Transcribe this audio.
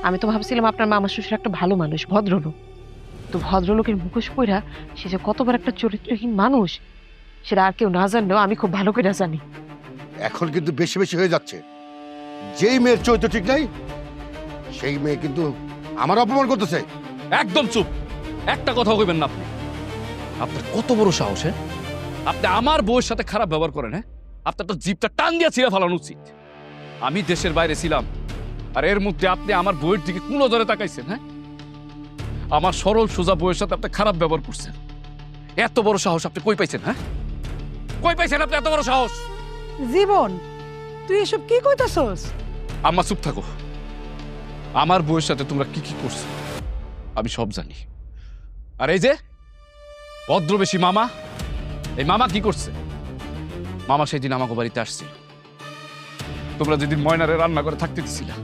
আমি তো ভাবছিলাম আপনার মামা শ্বশুর একটা ভালো মানুষ, ভদ্রলোক। তো ভদ্রলোকের মুখোশ পইরা সে যে কতবার একটা চরিত্রহীন মানুষ, সেটা আর কেউ না জানলেও আমি খুব ভালো করে জানি। এখন কিন্তু বেশি বেশি হয়ে যাচ্ছে। যেই মেয়ের চরিত্র ঠিক নাই সেই মেয়ে কিন্তু আমার অপমান করতেছে। একদম চুপ, একটা কথা কইবেন না আপনি। আপনার কত বড় সাহস, হ্যাঁ? আপনি আমার বউয়ের সাথে খারাপ ব্যবহার করেন, হ্যাঁ? আপনার তো জিভটা টান দিয়া ছিঁড়ে ফেলানো উচিত। আমি দেশের বাইরে ছিলাম, আর এর মধ্যে আপনি আমার বউয়ের দিকে কোন নজরে তাকাইছেন, হ্যাঁ? আমার সরল সোজা বউয়ের সাথে আপনি খারাপ ব্যবহার করছেন। এত বড় সাহস আপনি কই পাইছেন, হ্যাঁ? কই পাইছেন আপনি এত বড় সাহস? জীবন, তুই এসব কি কইতাছস? আম্মা চুপ থাকো। আমার বউয়ের সাথে তোমরা কি কি করছো আমি সব জানি। আর এই যে ভদ্রবেশী মামা, এই মামা কি করছে? মামা সেদিন আমাকে বাড়িতে আসছিল, তোমরা যেদিন ময়নারে রান্না করে থাকতে দিছিলা,